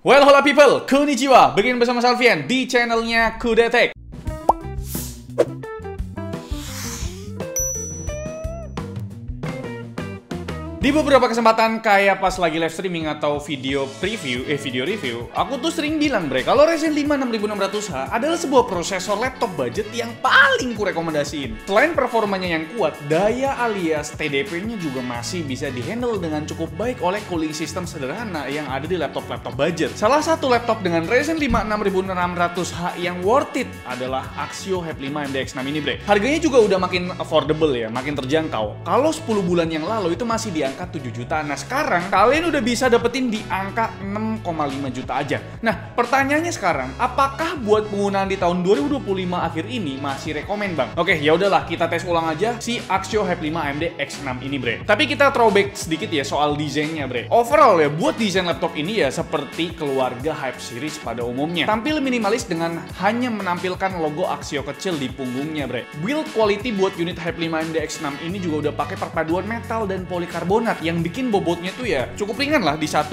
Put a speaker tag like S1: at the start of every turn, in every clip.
S1: Well, hola people, konnichiwa. Begin bersama Salvian di channelnya Kudetek. Di beberapa kesempatan kayak pas lagi live streaming atau video review, aku tuh sering bilang bre, kalau Ryzen 5 6600H adalah sebuah prosesor laptop budget yang paling kurekomendasiin. Selain performanya yang kuat, daya alias TDP-nya juga masih bisa dihandle dengan cukup baik oleh cooling system sederhana yang ada di laptop-laptop budget. Salah satu laptop dengan Ryzen 5 6600H yang worth it adalah Axio Hype 5 AMD X6 ini bre. Harganya juga udah makin affordable ya, makin terjangkau. Kalau 10 bulan yang lalu itu masih di angka 7 juta. Nah sekarang kalian udah bisa dapetin di angka 6,5 juta aja. Nah pertanyaannya sekarang, apakah buat penggunaan di tahun 2025 akhir ini masih rekomen bang? Oke ya udahlah, kita tes ulang aja si Axio Hype 5 AMD X6 ini bre. Tapi kita throwback sedikit ya soal desainnya bre. Overall ya, buat desain laptop ini ya seperti keluarga Hype series pada umumnya. Tampil minimalis dengan hanya menampilkan logo Axio kecil di punggungnya bre. Build quality buat unit Hype 5 AMD X6 ini juga udah pakai perpaduan metal dan polikarbonat yang bikin bobotnya tuh ya cukup ringan lah di 1,3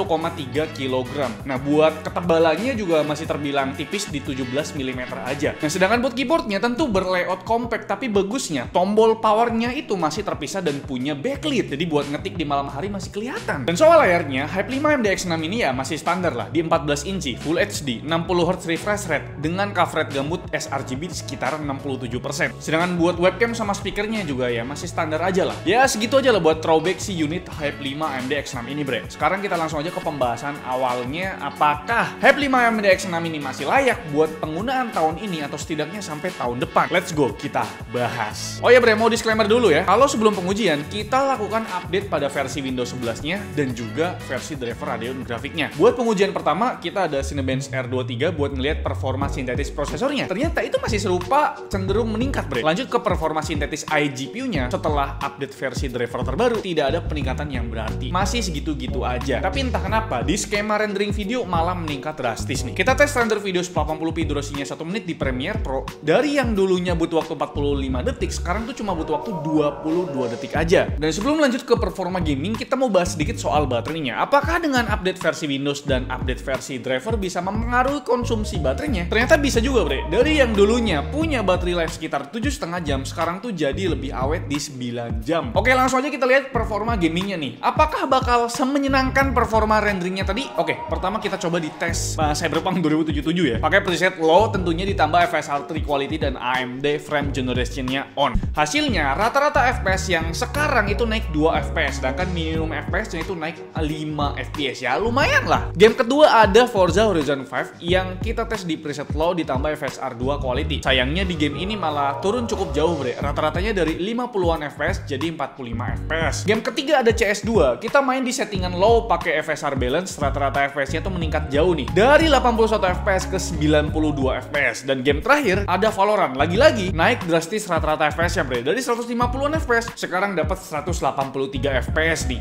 S1: kg. Nah buat ketebalannya juga masih terbilang tipis di 17 mm aja. Nah sedangkan buat keyboardnya tentu berlayout compact, tapi bagusnya tombol powernya itu masih terpisah dan punya backlit, jadi buat ngetik di malam hari masih kelihatan. Dan soal layarnya, Hype 5 AMD X6 ini ya masih standar lah di 14 inci Full HD 60Hz refresh rate dengan coverage gambut sRGB sekitar 67%. Sedangkan buat webcam sama speakernya juga ya masih standar aja lah. Ya segitu aja lah buat throwback si unit Hype 5 AMD X6 ini bre. Sekarang kita langsung aja ke pembahasan awalnya, apakah Hype 5 AMD X6 ini masih layak buat penggunaan tahun ini atau setidaknya sampai tahun depan. Let's go, kita bahas. Oh ya bre, mau disclaimer dulu ya. Kalau sebelum pengujian, kita lakukan update pada versi Windows 11-nya dan juga versi driver Radeon grafiknya. Buat pengujian pertama, kita ada Cinebench R23 buat ngelihat performa sintetis prosesornya. Ternyata itu masih serupa, cenderung meningkat bre. Lanjut ke performa sintetis iGPU-nya, setelah update versi driver terbaru, tidak ada peningkatan yang berarti, masih segitu-gitu aja. Tapi entah kenapa di skema rendering video malah meningkat drastis nih. Kita tes render video 1080p durasinya 1 menit di Premiere Pro. Dari yang dulunya butuh waktu 45 detik, sekarang tuh cuma butuh waktu 22 detik aja. Dan sebelum lanjut ke performa gaming, kita mau bahas sedikit soal baterainya. Apakah dengan update versi Windows dan update versi driver bisa mempengaruhi konsumsi baterainya? Ternyata bisa juga bre. Dari yang dulunya punya baterai life sekitar 7,5 jam, sekarang tuh jadi lebih awet di 9 jam. Oke langsung aja kita lihat performa gamingnya nih. Apakah bakal semenyenangkan performa renderingnya tadi? Oke, pertama kita coba di tes Cyberpunk 2077 ya. Pakai preset low, tentunya ditambah FSR 3 quality dan AMD frame generation-nya on. Hasilnya rata-rata FPS yang sekarang itu naik 2 FPS, sedangkan minimum FPS-nya itu naik 5 FPS ya. Lumayan lah. Game kedua ada Forza Horizon 5 yang kita tes di preset low ditambah FSR 2 quality. Sayangnya di game ini malah turun cukup jauh bre. Rata-ratanya dari 50-an FPS jadi 45 FPS. Game ketiga ada CS2, kita main di settingan low pakai FSR balance, rata-rata FPS-nya tuh meningkat jauh nih, dari 81 FPS ke 92 FPS. Dan game terakhir ada Valorant, lagi-lagi naik drastis rata-rata FPS-nya bre, dari 150-an FPS sekarang dapat 183 FPS nih.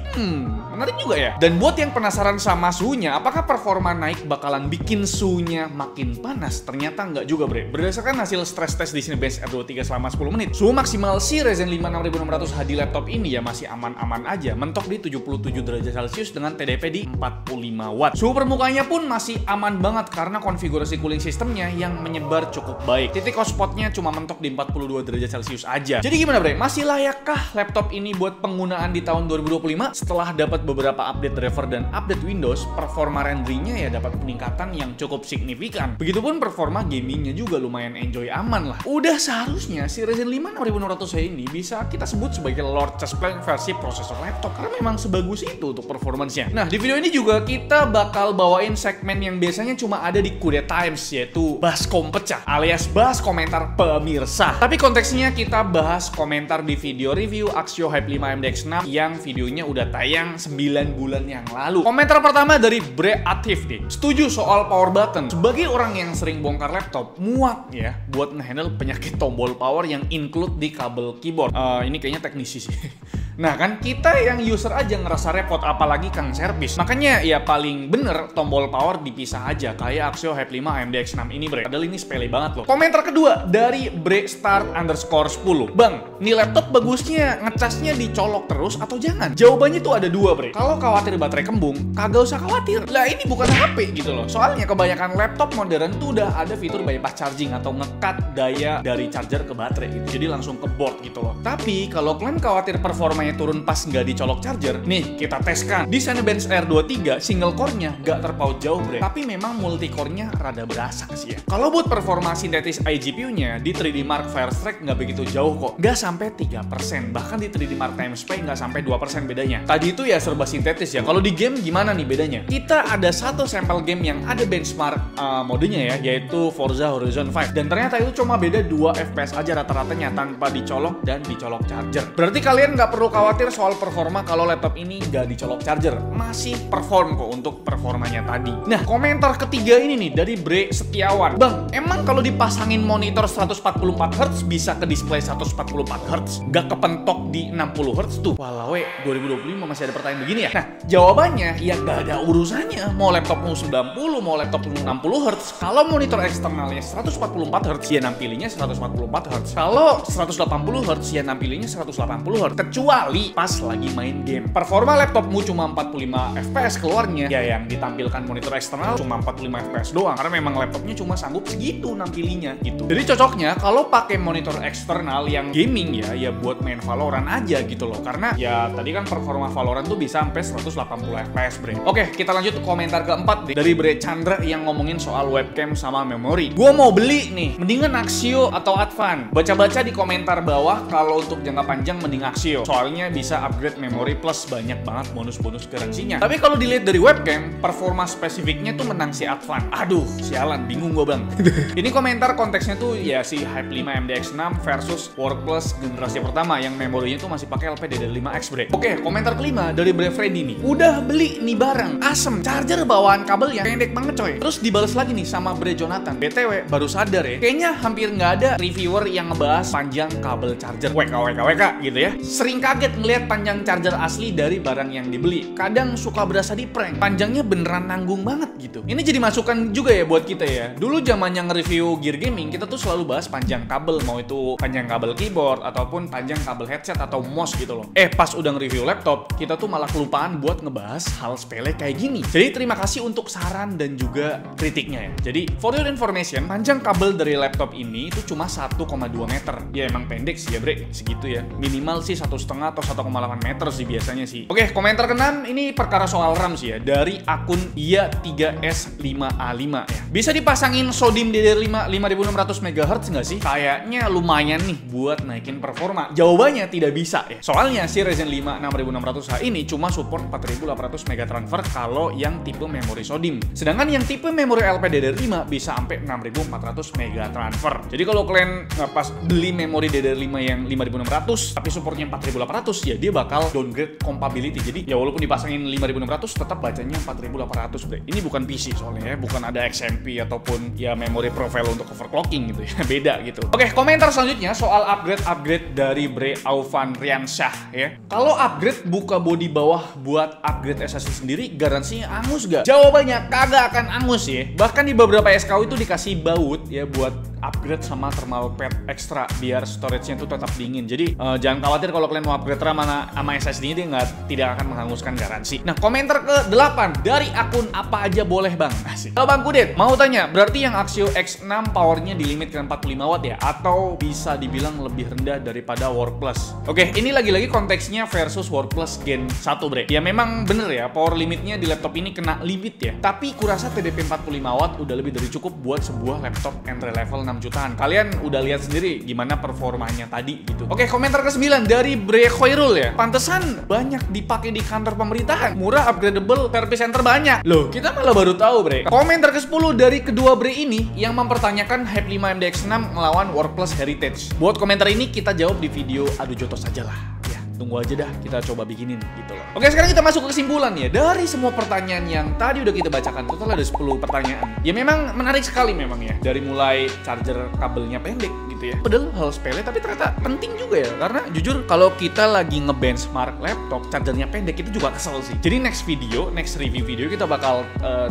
S1: Menarik juga ya. Dan buat yang penasaran sama suhunya, apakah performa naik bakalan bikin suhunya makin panas? Ternyata nggak juga bre. Berdasarkan hasil stress test di Cinebench R23 selama 10 menit, suhu maksimal si Ryzen 5 6600H di laptop ini ya masih aman-aman aja, mentok di 77 derajat Celcius dengan TDP di 45 watt. Suhu permukaannya pun masih aman banget karena konfigurasi cooling sistemnya yang menyebar cukup baik. Titik hotspotnya cuma mentok di 42 derajat Celcius aja. Jadi gimana bre? Masih layakkah laptop ini buat penggunaan di tahun 2025? Setelah dapat beberapa update driver dan update Windows, performa renderingnya ya dapat peningkatan yang cukup signifikan. Begitupun performa gamingnya juga lumayan enjoy, aman lah. Udah seharusnya si Ryzen 5 6600H ini bisa kita sebut sebagai Lord Chessplay versi prosesor laptop, karena memang sebagus itu untuk performance-nya. Nah, di video ini juga kita bakal bawain segmen yang biasanya cuma ada di Kudet Times, yaitu Baskom Pecah alias bahas komentar pemirsa. Tapi konteksnya kita bahas komentar di video review Axio Hype 5 AMD X6 yang videonya udah tayang 9 bulan yang lalu. Komentar pertama dari Bre Atif nih. Setuju soal power button. Sebagai orang yang sering bongkar laptop, muak ya buat ngehandle penyakit tombol power yang include di kabel keyboard. Ini kayaknya teknisi sih. Nah kan kita yang user aja ngerasa repot, apalagi kang servis. Makanya ya paling bener tombol power dipisah aja kayak Axio Hype 5 AMD X6 ini bre. Padahal ini sepele banget loh. Komentar kedua dari bre_start_10. Bang, nih laptop bagusnya ngecasnya dicolok terus atau jangan? Jawabannya tuh ada dua bre. Kalau khawatir baterai kembung, kagak usah khawatir. Lah ini bukan HP gitu loh. Soalnya kebanyakan laptop modern tuh udah ada fitur bypass charging atau ngekat daya dari charger ke baterai gitu. Jadi langsung ke board gitu loh. Tapi kalau kalian khawatir performanya turun pas nggak dicolok charger, nih kita teskan. Di Cinebench R23 single core-nya nggak terpaut jauh bre, tapi memang multi core-nya rada berasa sih ya. Kalau buat performa sintetis iGPU-nya di 3D Mark Firestrike nggak begitu jauh kok, nggak sampai 3%, bahkan di 3D Mark Timespace nggak sampai 2% bedanya. Tadi itu ya serba sintetis ya. Kalau di game gimana nih bedanya? Kita ada satu sampel game yang ada benchmark modenya ya, yaitu Forza Horizon 5, dan ternyata itu cuma beda 2 FPS aja rata-ratanya tanpa dicolok dan dicolok charger. Berarti kalian nggak perlu khawatir soal performa kalau laptop ini nggak dicolok charger, masih perform kok untuk performanya tadi. Nah, komentar ketiga ini nih dari Bre Setiawan. Bang, emang kalau dipasangin monitor 144Hz bisa ke display 144Hz? Nggak kepentok di 60Hz tuh? Walau 2025 masih ada pertanyaan begini ya? Nah, jawabannya ya nggak ada urusannya. Mau laptopmu 90, mau laptopmu 60Hz. Kalau monitor eksternalnya 144Hz, ya nampilinya 144Hz. Kalau 180Hz, ya nampilinya 180Hz. Kecuali pas lagi main game. Performa laptopmu cuma 45 FPS keluarnya, ya yang ditampilkan monitor eksternal cuma 45 FPS doang. Karena memang laptopnya cuma sanggup segitu nampilinya gitu. Jadi cocoknya kalau pakai monitor eksternal yang gaming ya buat main Valorant aja gitu loh. Karena ya tadi kan performa Valorant tuh bisa sampai 180 FPS bre. Oke, kita lanjut ke komentar keempat deh. Dari Bre Chandra yang ngomongin soal webcam sama memori. Gua mau beli nih, mendingan Axio atau Advan? Baca-baca di komentar bawah kalau untuk jangka panjang mending Axio. Soalnya bisa upgrade memori plus banyak banget bonus-bonus garansinya. Tapi kalau dilihat dari webcam, performa spesifiknya tuh menang si Advan. Aduh, sialan, bingung gua bang. Ini komentar konteksnya tuh ya si Hype 5 AMD X6 versus Workplus generasi pertama yang memorinya tuh masih pakai LPDDR5X bre. Oke, komentar kelima dari Bre Freddy nih. Udah beli nih barang, asem, charger bawaan kabel yang pendek banget coy. Terus dibales lagi nih sama Bre Jonathan. BTW, baru sadar ya, kayaknya hampir nggak ada reviewer yang ngebahas panjang kabel charger. WK gitu ya. Sering kaget ngeliat panjang charger asli dari barang yang dibeli. Kadang suka berasa di prank. Panjangnya beneran nanggung banget gitu. Ini jadi masukan juga ya buat kita ya. Dulu zamannya nge-review gear gaming, kita tuh selalu bahas panjang kabel. Mau itu panjang kabel keyboard, ataupun panjang kabel headset atau mouse gitu loh. Pas udah nge-review laptop, kita tuh malah kelupaan buat ngebahas hal sepele kayak gini. Jadi terima kasih untuk saran dan juga kritiknya ya. Jadi for your information, panjang kabel dari laptop ini itu cuma 1,2 meter. Ya emang pendek sih ya bre, segitu ya. Minimal sih 1,5 atau 1,8 meter sih biasanya sih. Oke, komentar ke-6 ini perkara soal RAM sih ya. Dari akun IA3S5A5 ya. Bisa dipasangin SODIMM DDR5 5600 MHz nggak sih? Kayaknya lumayan nih buat naikin performa. Jawabannya tidak bisa ya. Soalnya si Ryzen 5 6600H ini cuma support 4800 MB transfer kalau yang tipe memori SODIMM. Sedangkan yang tipe memori LPDDR5 bisa sampai 6400 MB transfer. Jadi kalau kalian pas beli memori DDR5 yang 5600 tapi supportnya 4800 ya dia bakal downgrade compatibility. Jadi ya walaupun dipasangin 5600 tetap bacanya 4800 bre. Ini bukan PC soalnya ya, bukan ada XMP ataupun ya memori profile untuk overclocking gitu ya. Beda gitu. Oke, komentar selanjutnya soal upgrade dari Bre Aufan Riansyah ya. Kalau upgrade buka bodi bawah buat upgrade SSD sendiri, garansinya angus gak? Jawabannya kagak akan angus ya. Bahkan di beberapa SKU itu dikasih baut ya buat upgrade sama thermal pad ekstra biar storage-nya itu tetap dingin. Jadi jangan khawatir kalau kalian mau upgrade RAM sama SSD-nya dia tidak akan menghanguskan garansi. Nah, komentar ke-8 dari akun apa aja boleh bang. Asik. Kalau Bang Kudet mau tanya, berarti yang Axio X6 powernya dilimit ke 45 watt ya? Atau bisa dibilang lebih rendah daripada Workplus? Oke, ini lagi-lagi konteksnya versus Workplus Gen 1 bre. Ya memang bener ya, power limitnya di laptop ini kena limit ya. Tapi kurasa TDP 45 watt udah lebih dari cukup buat sebuah laptop entry level 6 jutaan. Kalian udah lihat sendiri gimana performanya tadi gitu. Oke, komentar ke-9 dari Bre Khoirul ya. Pantesan banyak dipakai di kantor pemerintahan. Murah, upgradable, service center banyak. Loh, kita malah baru tahu bre. Komentar ke-10 dari kedua Bre ini yang mempertanyakan Hype 5 AMD X6 ngelawan Workplus Heritage. Buat komentar ini kita jawab di video adu jotos aja lah. Ya, tunggu aja dah, kita coba bikinin gitu loh. Oke, sekarang kita masuk ke kesimpulan ya. Dari semua pertanyaan yang tadi udah kita bacakan, total ada 10 pertanyaan. Ya memang menarik sekali memang ya. Dari mulai charger kabelnya pendek gitu gitu ya. Padahal hal sepele tapi ternyata penting juga ya. Karena jujur kalau kita lagi ngebenchmark laptop, chargernya pendek itu juga kesel sih. Jadi next review video kita bakal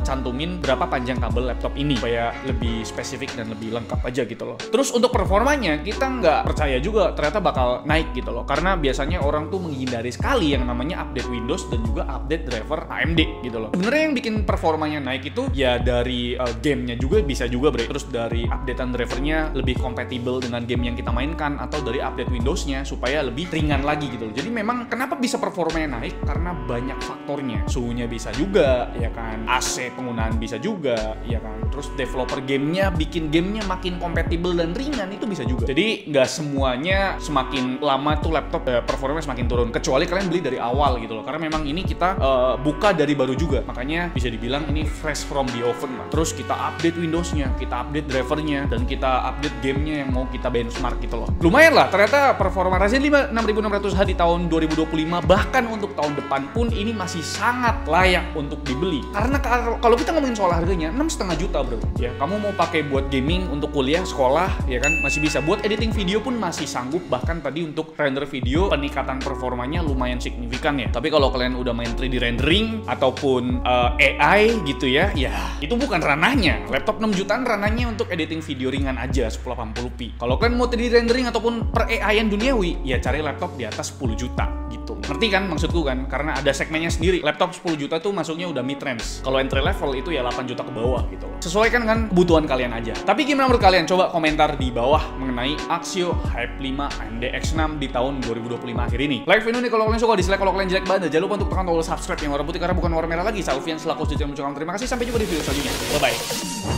S1: cantumin berapa panjang kabel laptop ini supaya lebih spesifik dan lebih lengkap aja gitu loh. Terus untuk performanya kita nggak percaya juga ternyata bakal naik gitu loh. Karena biasanya orang tuh menghindari sekali yang namanya update Windows dan juga update driver AMD gitu loh. Sebenarnya yang bikin performanya naik itu ya dari gamenya juga bisa juga bre. Terus dari updatean drivernya lebih kompatibel dengan game yang kita mainkan atau dari update Windowsnya supaya lebih ringan lagi gitu loh. Jadi memang kenapa bisa performanya naik karena banyak faktornya. Suhunya bisa juga ya kan, AC penggunaan bisa juga ya kan. Terus developer gamenya bikin gamenya makin kompatibel dan ringan itu bisa juga. Jadi nggak semuanya semakin lama tuh laptop performanya semakin turun. Kecuali kalian beli dari awal gitu loh. Karena memang ini kita buka dari baru juga. Makanya bisa dibilang ini fresh from the oven lah. Terus kita update Windowsnya, kita update drivernya, dan kita update gamenya yang mau kita benchmark gitu loh. Lumayan lah, ternyata performa Ryzen 5 6600H di tahun 2025 bahkan untuk tahun depan pun ini masih sangat layak untuk dibeli. Karena kalau kita ngomongin soal harganya 6,5 juta bro. Ya, kamu mau pakai buat gaming, untuk kuliah, sekolah, ya kan masih bisa. Buat editing video pun masih sanggup. Bahkan tadi untuk render video peningkatan performanya lumayan signifikan ya. Tapi kalau kalian udah main 3D rendering ataupun AI gitu ya itu bukan ranahnya. Laptop 6 jutaan ranahnya untuk editing video ringan aja 1080p. Kalau kalian mau 3D rendering ataupun per AI-an duniawi, ya cari laptop di atas 10 juta gitu. Ngerti kan maksudku kan? Karena ada segmennya sendiri. Laptop 10 juta tuh masuknya udah mid range. Kalau entry level itu ya 8 juta ke bawah gitu. Sesuaikan dengan kebutuhan kalian aja. Tapi gimana menurut kalian? Coba komentar di bawah mengenai Axio Hype 5 AMD X6 di tahun 2025 akhir ini. Like video ini kalau kalian suka, dislike kalau kalian jelek banget. Jangan lupa untuk tekan tombol subscribe yang warna putih karena bukan warna merah lagi. Salvian selaku channel. Terima kasih, sampai jumpa di video selanjutnya. Bye bye.